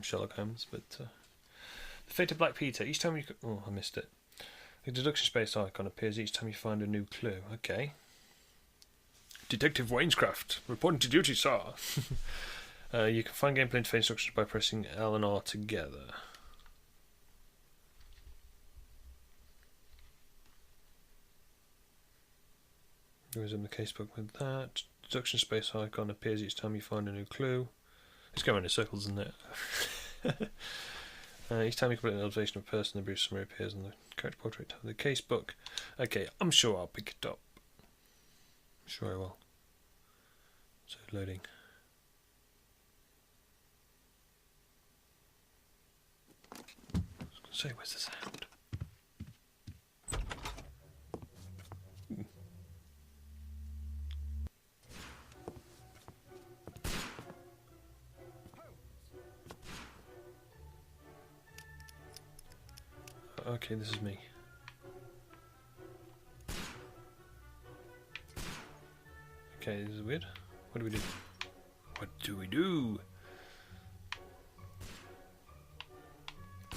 Sherlock Holmes, but the fate of Black Peter. Each time you... Oh, I missed it. The deduction space icon appears each time you find a new clue. Okay. Detective Wainscraft, reporting to duty, sir. You can find gameplay interface instructions by pressing L and R together. Goes in the casebook with that. Deduction space icon appears each time you find a new clue. It's going in circles, isn't it? Each time you complete an observation of a person, the brief summary appears on the character portrait tab of the casebook. Okay, I'm sure I'll pick it up. I'm sure I will. So, loading. I was going to say, where's the sound? Okay, this is me. Okay, this is weird. What do we do? What do we do?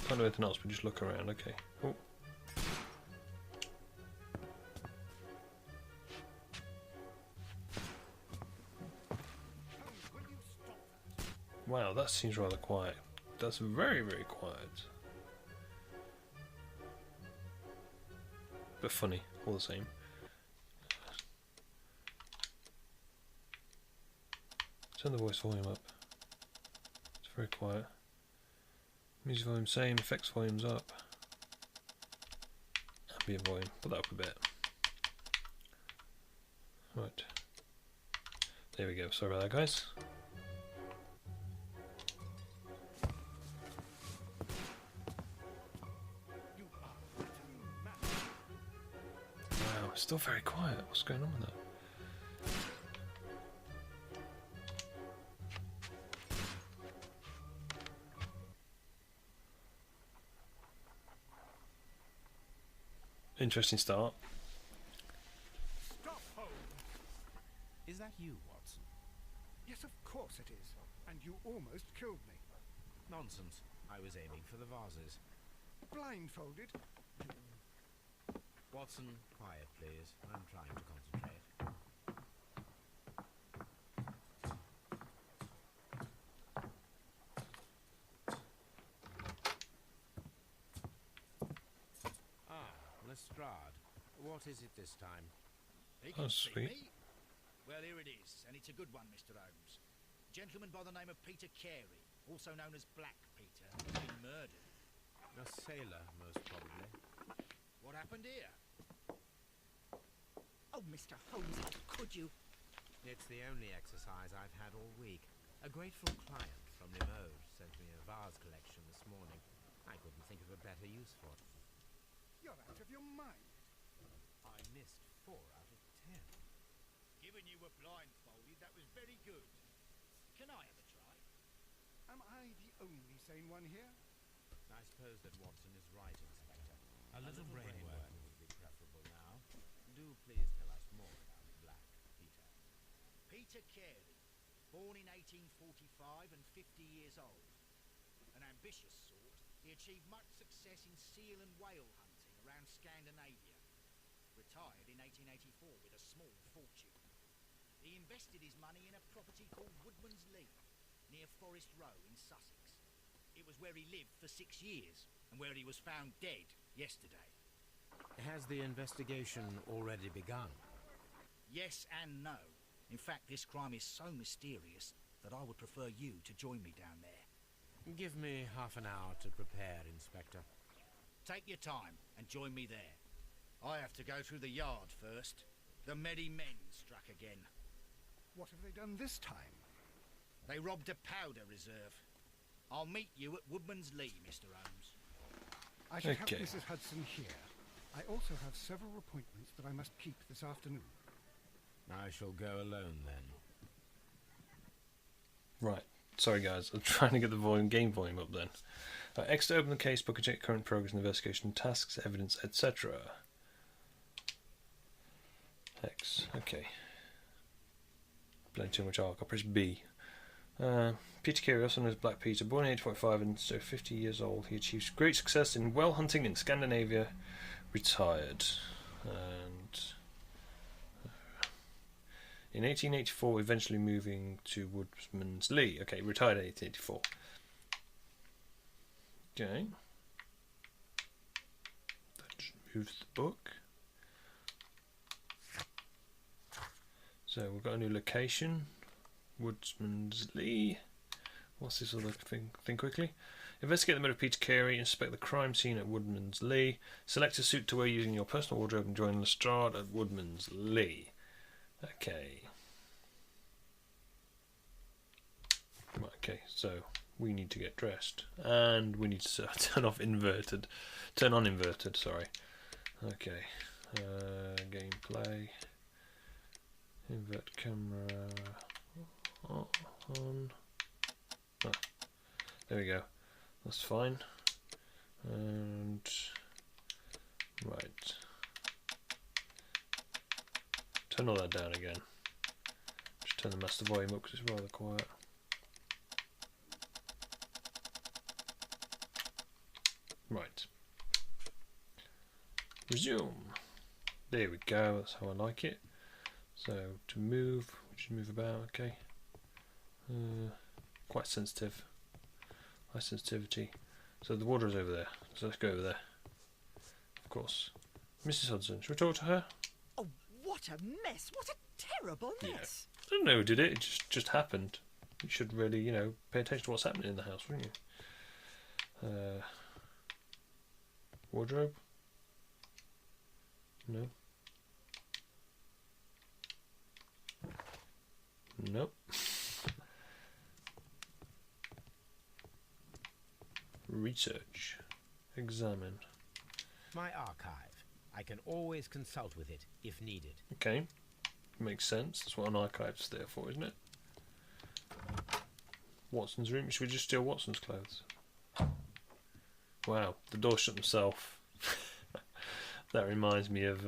Can't do anything else but just look around. Okay. Oh. Wow, that seems rather quiet. That's very, very quiet. But funny, all the same. Turn the voice volume up. It's very quiet. Music volume same, effects volume's up. Ambient volume, put that up a bit. Right. There we go, sorry about that, guys. Still very quiet. What's going on with that? Interesting start. Stop, Holmes! Is that you, Watson? Yes, of course it is. And you almost killed me. Nonsense. I was aiming for the vases. Blindfolded? Watson, quiet, please. I'm trying to concentrate. Lestrade. What is it this time? Oh, sweet. Me? Well, here it is, and it's a good one, Mr. Holmes. A gentleman by the name of Peter Carey, also known as Black Peter, has been murdered. A sailor, most probably. What happened here? Oh, Mr. Holmes, how could you? It's the only exercise I've had all week. A grateful client from Limoges sent me a vase collection this morning. I couldn't think of a better use for it. You're out of your mind. I missed 4 out of 10. Given you were blindfolded, that was very good. Can I have a try? Am I the only sane one here? I suppose that Watson is right, Inspector. A little brain work would be preferable now. Do please tell us more about Black Peter. Peter Carey, born in 1845 and 50 years old. An ambitious sort, he achieved much success in seal and whale hunting around Scandinavia. Retired in 1884 with a small fortune. He invested his money in a property called Woodman's Lee, near Forest Row in Sussex. It was where he lived for 6 years, and where he was found dead yesterday. Has the investigation already begun? Yes and no. In fact, this crime is so mysterious that I would prefer you to join me down there. Give me half an hour to prepare, Inspector. Take your time and join me there. I have to go through the yard first. The merry men struck again. What have they done this time? They robbed a powder reserve. I'll meet you at Woodman's Lee, Mr. Holmes. I should Okay. have Mrs. Hudson here. I also have several appointments that I must keep this afternoon. I shall go alone then. Right. Sorry guys, I'm trying to get the game volume up then. X to open the case book and check current progress in investigation, tasks, evidence, etc. X, okay. Playing too much arc, I'll press B. Peter Carey, also known as Black Peter, born in 1845 and so 50 years old. He achieved great success in whale hunting in Scandinavia. Retired. And in 1884, eventually moving to Woodman's Lee. Okay, retired in 1884. Okay. That just moves the book. So we've got a new location. Woodman's Lee. What's this other thing? Think quickly. Investigate the murder of Peter Carey. Inspect the crime scene at Woodman's Lee. Select a suit to wear using your personal wardrobe and join Lestrade at Woodman's Lee. Okay. Right, okay, so we need to get dressed. And we need to turn on inverted, sorry. Okay. Gameplay. Invert camera on. Oh, there we go. That's fine. And right. Turn all that down again. Just turn the master volume up because it's rather quiet. Right. Resume. There we go. That's how I like it. So to move, we just move about. Okay. Quite sensitive. High sensitivity. So the wardrobe's over there. So let's go over there. Of course. Mrs. Hudson. Should we talk to her? Oh, what a mess! What a terrible mess! I don't know who did it. It just happened. You should really, pay attention to what's happening in the house, wouldn't you? Wardrobe? No. Nope. Research. Examine. My archive. I can always consult with it if needed. Okay. Makes sense. That's what an archive's there for, isn't it? Watson's room. Should we just steal Watson's clothes? Wow, the door shut himself. That reminds me of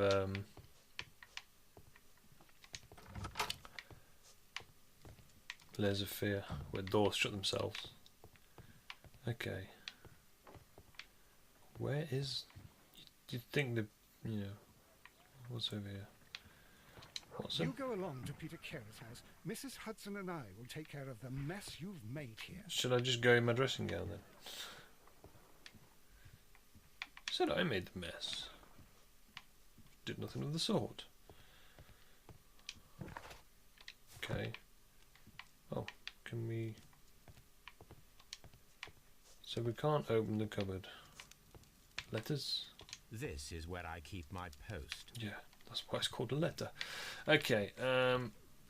Layers of Fear, where doors shut themselves. Okay. Where is... You'd think the... What's over here? Watson? You go along to Peter Carey's house. Mrs. Hudson and I will take care of the mess you've made here. Should I just go in my dressing gown then? Said I made the mess. Did nothing of the sort. Okay. Oh, can we... So we can't open the cupboard. Letters? This is where I keep my post. Yeah, that's why it's called a letter. Okay,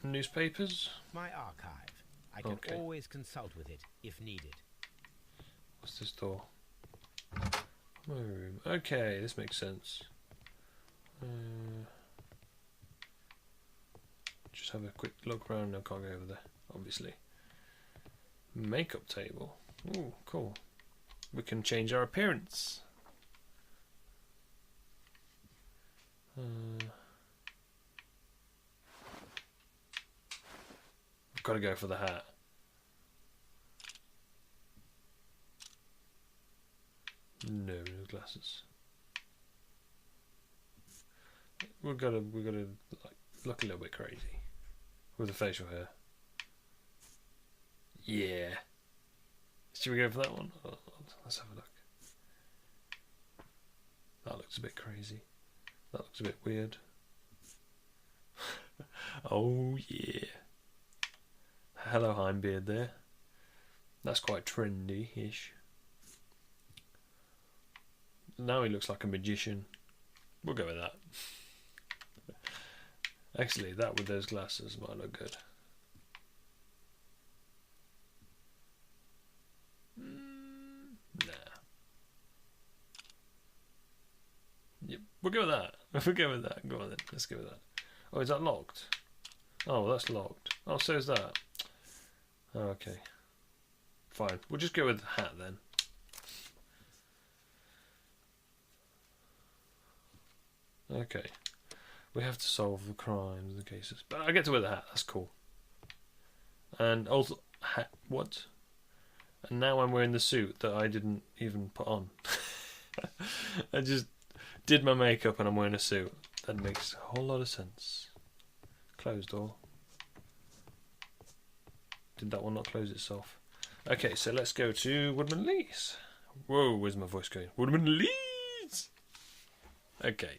newspapers? My archive. I can always consult with it if needed. What's this door? My room. Okay, this makes sense. Just have a quick look around. I can't go over there, obviously. Makeup table. Ooh, cool. We can change our appearance. I've got to go for the hat. No glasses. We've got to like look a little bit crazy with the facial hair. Yeah. Should we go for that one? Let's have a look. That looks a bit crazy. That looks a bit weird. Oh yeah. Hello Heimbeard there. That's quite trendy-ish. Now he looks like a magician. We'll go with that. Actually, that with those glasses might look good. Nah. Yep, we'll go with that. We'll go with that. Go on then. Let's go with that. Oh, is that locked? Oh, that's locked. Oh, so is that. Oh, okay. Fine. We'll just go with the hat then. Okay. We have to solve the crimes, the cases. But I get to wear the hat. That's cool. And also, hat. What? And now I'm wearing the suit that I didn't even put on. I just did my makeup and I'm wearing a suit. That makes a whole lot of sense. Closed door. Did that one not close itself? Okay, so let's go to Woodman Lees. Whoa, where's my voice going? Woodman Lees! Okay.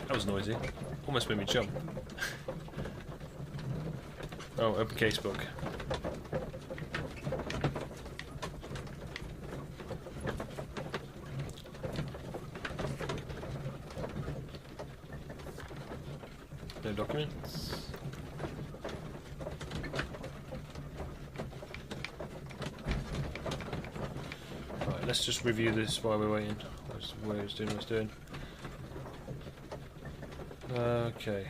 That was noisy. Almost made me jump. Oh, open casebook. No documents. Right, let's just review this while we're waiting. Where it's doing what it's doing. Okay.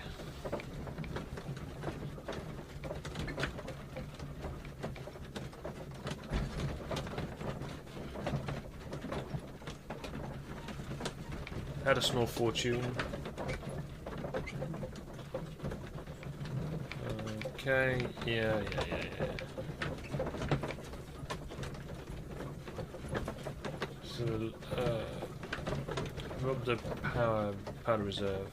Had a small fortune. Okay, yeah. So, rob the powder reserve.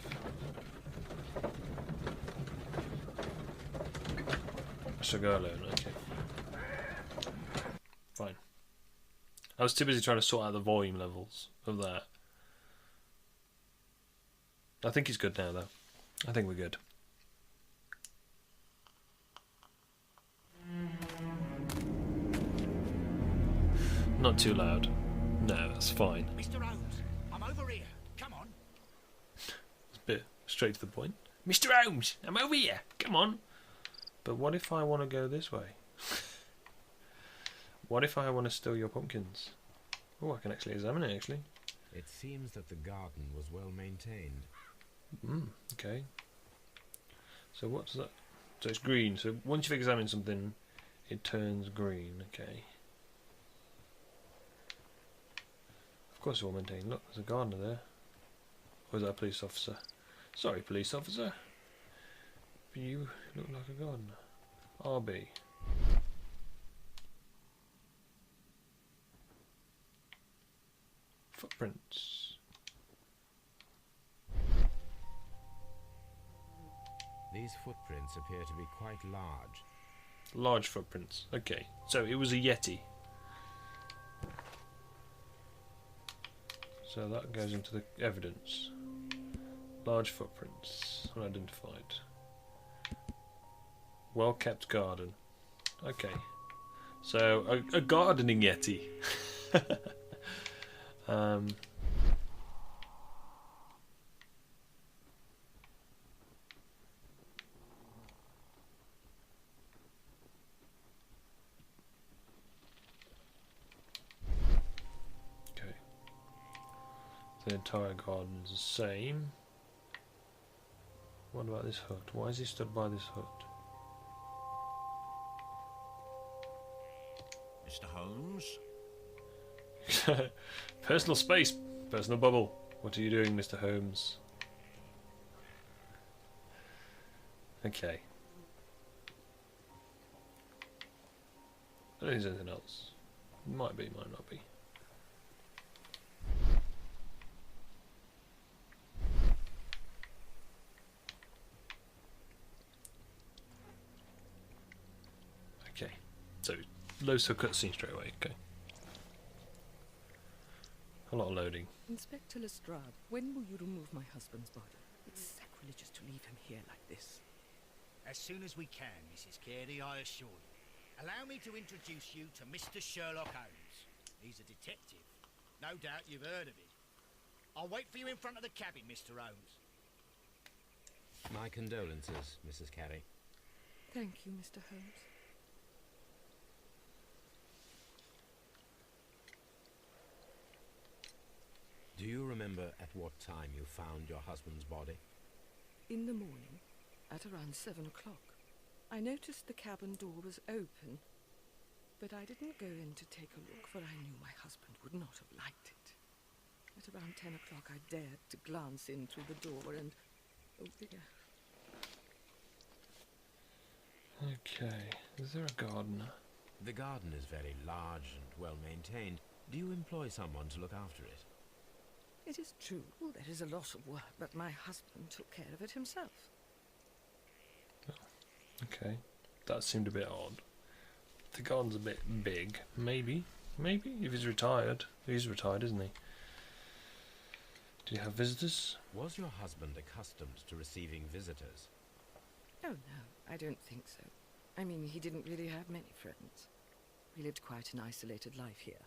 Cigar loan, okay. Fine. I was too busy trying to sort out the volume levels of that. I think he's good now, though. I think we're good. Not too loud. No, that's fine. Mr. Holmes, I'm over here. Come on. It's a bit straight to the point. Mr. Holmes, I'm over here. Come on. But what if I want to go this way? What if I want to steal your pumpkins? Oh, I can actually examine it, actually. It seems that the garden was well maintained. Okay. So what's that? So it's green. So once you've examined something, it turns green. Okay. Of course, it's all maintained. Look, there's a gardener there. Or is that a police officer? Sorry, police officer. But you look like a gardener. RB. Footprints. These footprints appear to be quite large. Large footprints. Okay, so it was a Yeti. So that goes into the evidence. Large footprints. Unidentified. Well kept garden. Okay. So a gardening Yeti. Okay. The entire garden's the same. What about this hut? Why is he stood by this hut? Mr. Holmes? Personal space, personal bubble. What are you doing, Mr. Holmes? Okay. I don't think there's anything else. Might be, might not be. Okay. So, loads of cutscene straight away, okay. A lot of loading. Inspector Lestrade, when will you remove my husband's body? It's sacrilegious to leave him here like this. As soon as we can, Mrs. Carey, I assure you. Allow me to introduce you to Mr. Sherlock Holmes. He's a detective. No doubt you've heard of him. I'll wait for you in front of the cabin, Mr. Holmes. My condolences, Mrs. Carey. Thank you, Mr. Holmes. Do you remember at what time you found your husband's body? In the morning, at around 7 o'clock. I noticed the cabin door was open, but I didn't go in to take a look, for I knew my husband would not have liked it. At around 10 o'clock, I dared to glance in through the door and... oh dear. Okay, is there a gardener? The garden is very large and well maintained. Do you employ someone to look after it? It is true, there is a lot of work, but my husband took care of it himself. Okay, that seemed a bit odd. The garden's a bit big. Maybe, if he's retired. He's retired, isn't he? Do you have visitors? Was your husband accustomed to receiving visitors? Oh, no, I don't think so. I mean, he didn't really have many friends. He lived quite an isolated life here,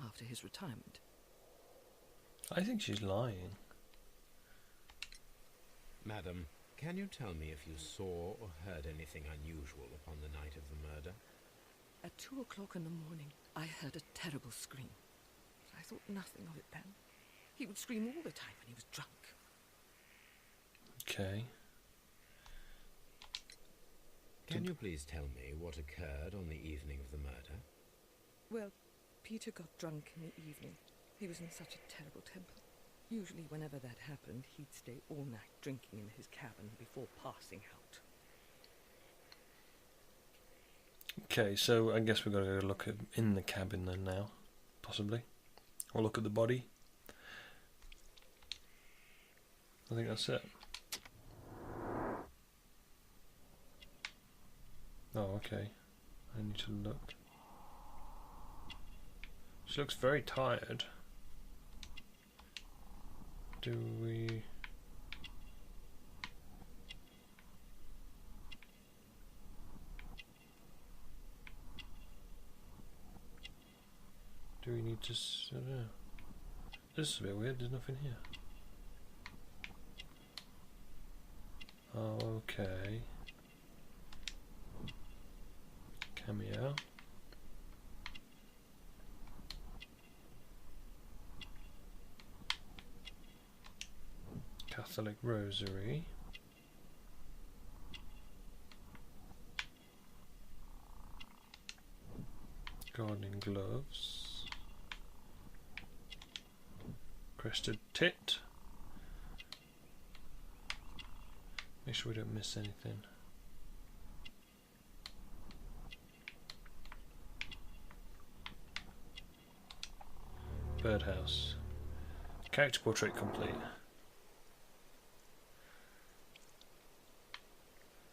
after his retirement. I think she's lying. Madam, can you tell me if you saw or heard anything unusual upon the night of the murder? At 2 o'clock in the morning, I heard a terrible scream. I thought nothing of it then. He would scream all the time when he was drunk. Okay. Can you please tell me what occurred on the evening of the murder? Well, Peter got drunk in the evening. He was in such a terrible temper. Usually whenever that happened, he'd stay all night drinking in his cabin before passing out. Okay, so I guess we've got to go look in the cabin then now, possibly. Or look at the body. I think that's it. Oh, okay. I need to look. She looks very tired. Do we... Do we need to... I don't know. This is a bit weird, there's nothing here. Oh, okay. Cameo. Catholic Rosary. Gardening gloves. Crested tit. Make sure we don't miss anything. Birdhouse. Character portrait complete.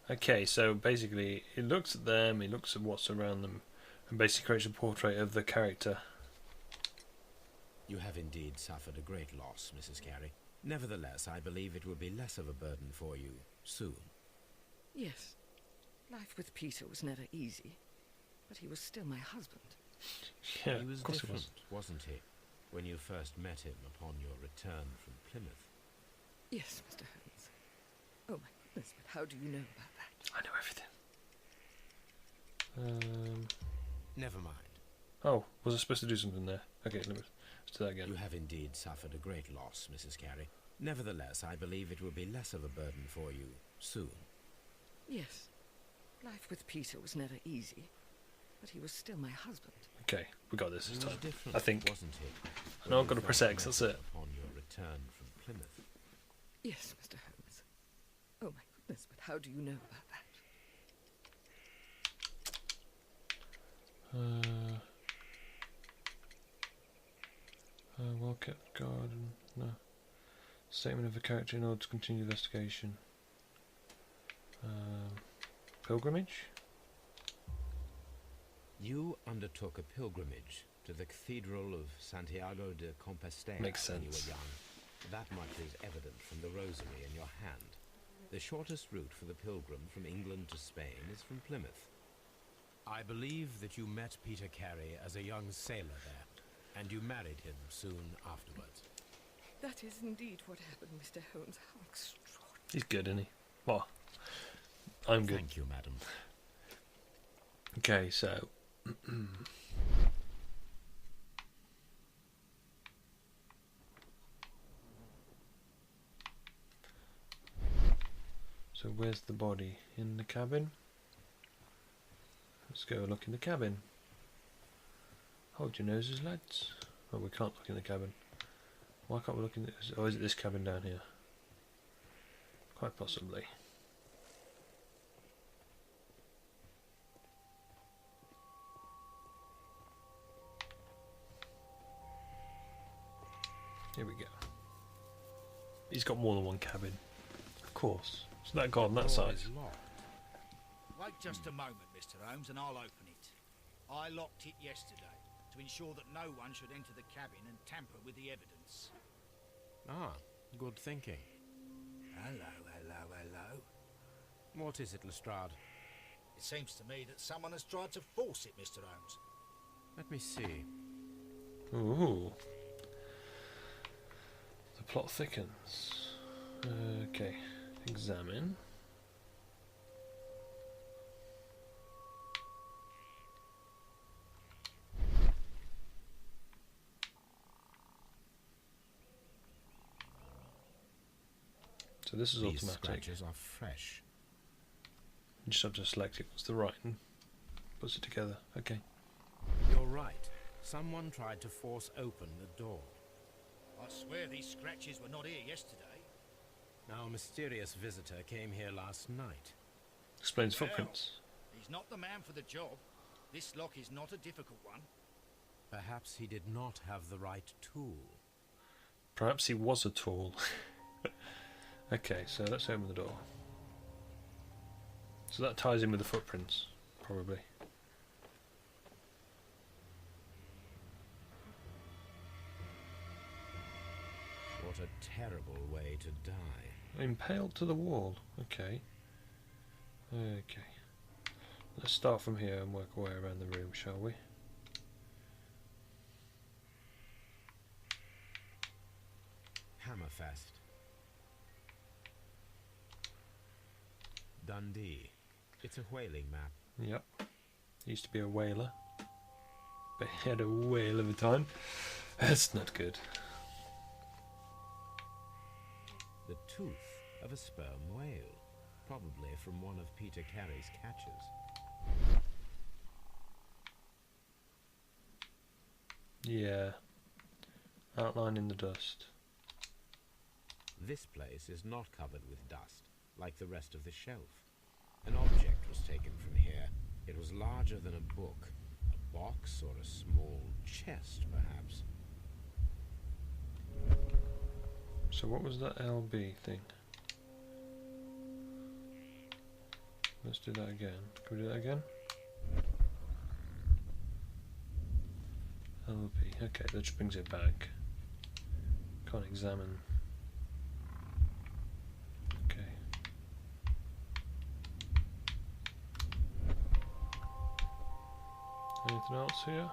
Okay, so basically he looks at them, he looks at what's around them, and basically creates a portrait of the character. You have indeed suffered a great loss, Mrs. Carey. Nevertheless, I believe it will be less of a burden for you soon. Yes. Life with Peter was never easy, but he was still my husband. Yeah, He was of course different, it was. wasn't he, when you first met him upon your return from Plymouth? Yes, Mr. Holmes. Oh my goodness, but how do you know about that? I know everything. Never mind. Oh, was I supposed to do something there? Okay, let's do that again. You have indeed suffered a great loss, Mrs. Carey. Nevertheless, I believe it will be less of a burden for you soon. Yes. Life with Peter was never easy, but he was still my husband. Okay, we got this He this was time. different, I think. wasn't he? I know I've got to press X, that's it. Upon your return from Plymouth. Yes, Mr. Holmes. Oh my goodness, but how do you know about that? Well kept garden. No. Statement of a character in order to continue the investigation. Pilgrimage? You undertook a pilgrimage to the Cathedral of Santiago de Compostela Makes when you sense. were young. That much is evident from the rosary in your hand. The shortest route for the pilgrim from England to Spain is from Plymouth. I believe that you met Peter Carey as a young sailor there, and you married him soon afterwards. That is indeed what happened, Mr. Holmes. How extraordinary. He's good, isn't he? Well, I'm good. Thank you, madam. Okay, so... So where's the body? In the cabin? Let's go look in the cabin. Hold your noses, lads. Oh, we can't look in the cabin. Why can't we look in this? Oh, is it this cabin down here? Quite possibly. Here we go. He's got more than one cabin. Of course. It's that guard that size. Wait just a moment, Mr. Holmes, and I'll open it. I locked it yesterday to ensure that no one should enter the cabin and tamper with the evidence. Ah, good thinking. Hello, hello, hello. What is it, Lestrade? It seems to me that someone has tried to force it, Mr. Holmes. Let me see. Ooh. The plot thickens. Okay. Examine. So this is These automatic. scratches are fresh. You just have to select it. What's the right and puts it together. Okay. You're right. Someone tried to force open the door. I swear these scratches were not here yesterday. Now, a mysterious visitor came here last night. Explains Well, footprints. He's not the man for the job. This lock is not a difficult one. Perhaps he did not have the right tool. Perhaps he was a tool. Okay, so let's open the door. So that ties in with the footprints, probably. What a terrible way to die. Impaled to the wall. Okay. Okay. Let's start from here and work our way around the room, shall we? Hammerfest. Dundee. It's a whaling map. Yep. Used to be a whaler. But he had a whale of a time. That's not good. The tooth of a sperm whale. Probably from one of Peter Carey's catches. Yeah. Outline in the dust. This place is not covered with dust, like the rest of the shelf. An object was taken from here. It was larger than a book. A box or a small chest, perhaps. So what was that LB thing? Let's do that again. Can we do that again? LB. Okay, that just brings it back. Can't examine. Okay. Anything else here?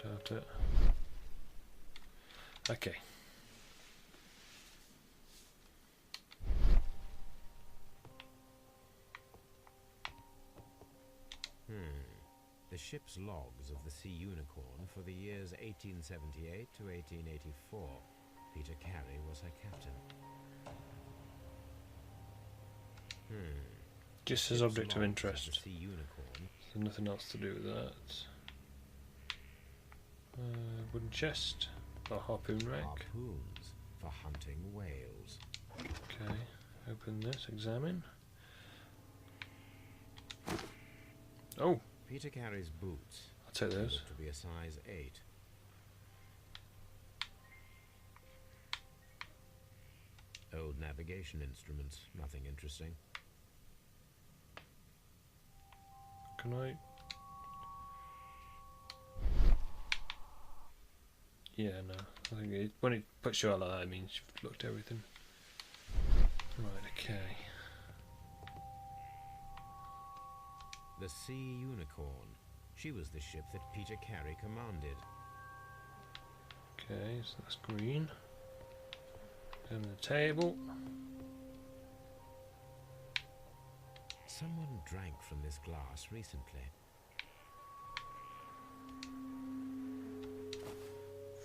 Doubt it. Okay. The ship's logs of the Sea Unicorn for the years 1878 to 1884. Peter Carey was her captain. Just as Ship's object of logs interest. the Sea Unicorn. There's nothing else to do with that. Wooden chest. A harpoon rack. Harpoons for hunting whales. Okay. Open this. Examine. Oh! Peter Carey's boots. I'll take those. Look to be a size 8. Old navigation instruments. Nothing interesting. Can I? Yeah, no. I think when it puts you out like that, it means you've looked at everything. Right, okay. The Sea Unicorn. She was the ship that Peter Carey commanded. Okay, so that's green. Down the table. Someone drank from this glass recently.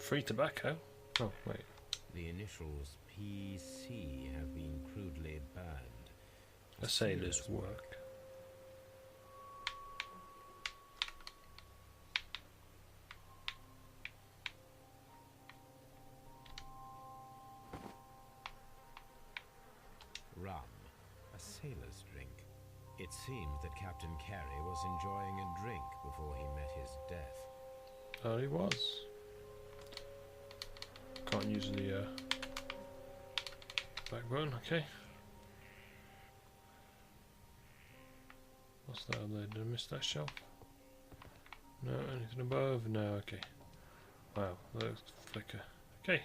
Free tobacco? Oh, wait. The initials PC have been crudely burned. A sailor's work. Rum, a sailor's drink. It seemed that Captain Carey was enjoying a drink before he met his death. Oh, he was. Can't use the back button, okay. What's that there? Did I miss that shelf? No, anything above? No, okay. Wow, that looks flicker. Okay.